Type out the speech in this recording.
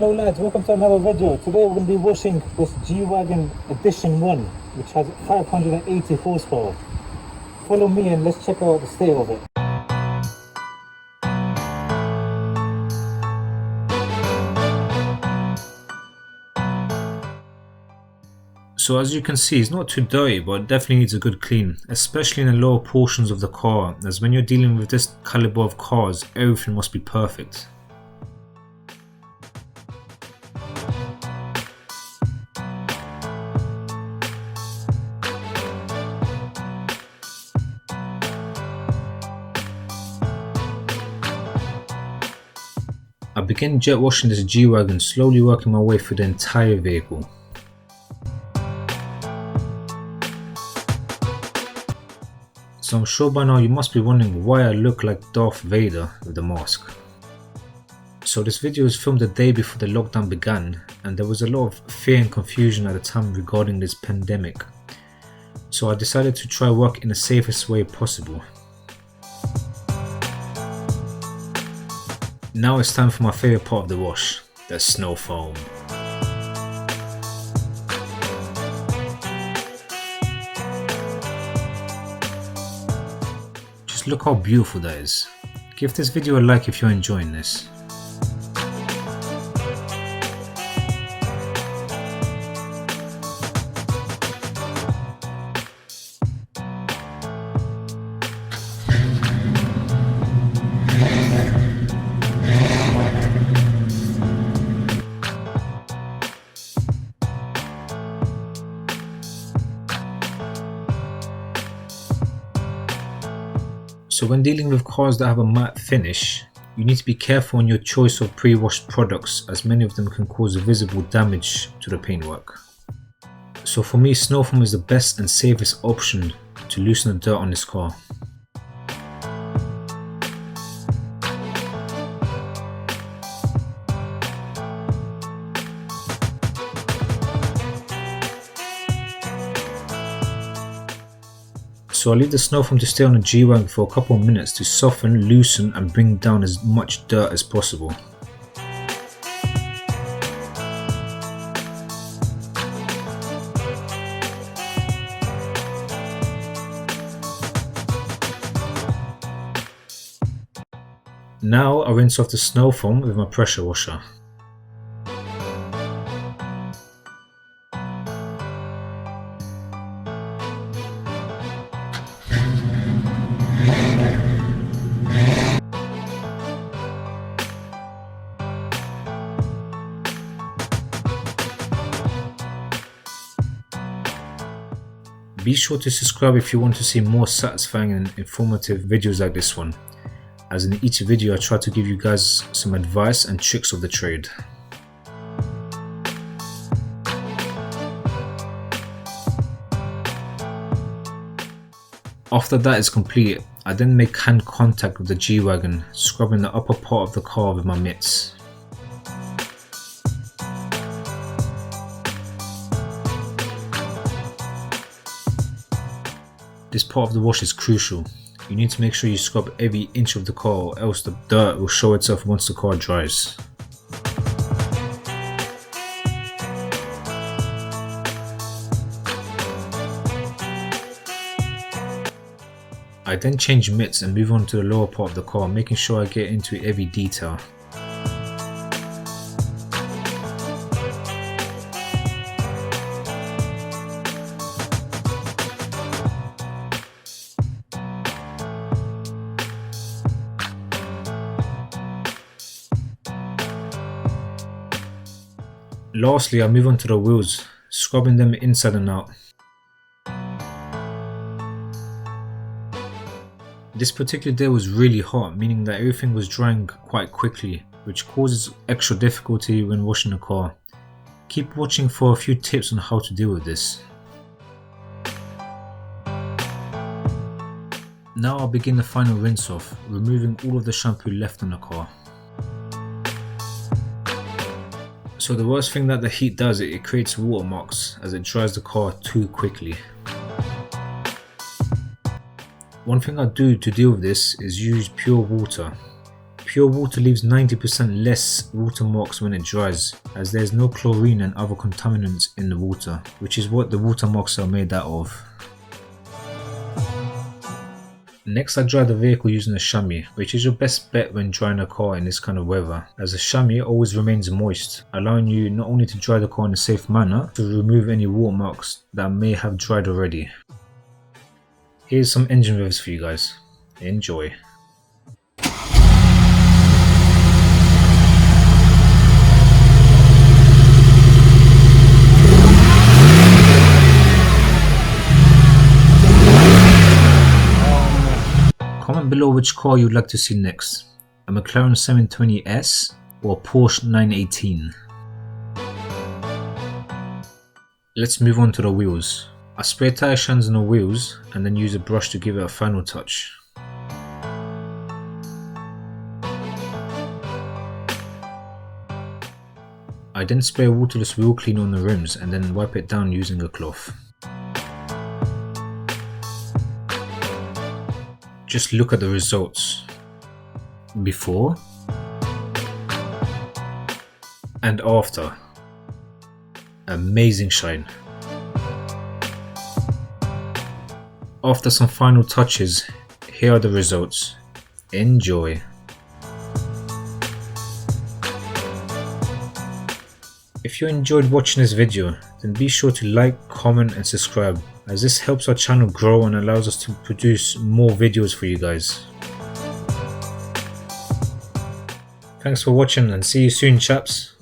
Hello lads, welcome to another video. Today we're going to be washing this G-Wagon Edition 1, which has 580 horsepower. Follow me and let's check out the state of it. So as you can see, it's not too dirty, but it definitely needs a good clean, especially in the lower portions of the car, as when you're dealing with this caliber of cars, everything must be perfect. I began jet washing this G-Wagon, slowly working my way through the entire vehicle. So I'm sure by now you must be wondering why I look like Darth Vader with the mask. So this video was filmed the day before the lockdown began, and there was a lot of fear and confusion at the time regarding this pandemic. So I decided to try work in the safest way possible. Now it's time for my favourite part of the wash, the snow foam. Just look how beautiful that is. Give this video a like if you're enjoying this. So when dealing with cars that have a matte finish, you need to be careful on your choice of pre-washed products, as many of them can cause visible damage to the paintwork. So for me, snow foam is the best and safest option to loosen the dirt on this car. So I'll leave the snow foam to stay on the G-Wagon for a couple of minutes to soften, loosen and bring down as much dirt as possible. Now I rinse off the snow foam with my pressure washer. Be sure to subscribe if you want to see more satisfying and informative videos like this one, as in each video I try to give you guys some advice and tricks of the trade. After that is complete, I then make hand contact with the G-Wagon, scrubbing the upper part of the car with my mitts. This part of the wash is crucial. You need to make sure you scrub every inch of the car, or else the dirt will show itself once the car dries. I then change mitts and move on to the lower part of the car, making sure I get into every detail. Lastly, I move on to the wheels, scrubbing them inside and out. This particular day was really hot, meaning that everything was drying quite quickly, which causes extra difficulty when washing the car. Keep watching for a few tips on how to deal with this. Now I'll begin the final rinse off, removing all of the shampoo left on the car. So the worst thing that the heat does, it creates watermarks as it dries the car too quickly. One thing I do to deal with this is use pure water. Pure water leaves 90% less watermarks when it dries, as there is no chlorine and other contaminants in the water, which is what the watermarks are made out of. Next, I dry the vehicle using a chamois, which is your best bet when drying a car in this kind of weather, as the chamois always remains moist, allowing you not only to dry the car in a safe manner, to remove any watermarks that may have dried already. Here's some engine revs for you guys. Enjoy. Comment below which car you'd like to see next, a McLaren 720S or a Porsche 918. Let's move on to the wheels. I spray tyre shines on the wheels and then use a brush to give it a final touch. I then spray a waterless wheel cleaner on the rims and then wipe it down using a cloth. Just look at the results. Before and after. Amazing shine. After some final touches, here are the results. Enjoy. If you enjoyed watching this video, then be sure to like, comment and subscribe, as this helps our channel grow and allows us to produce more videos for you guys. Thanks for watching and see you soon, chaps.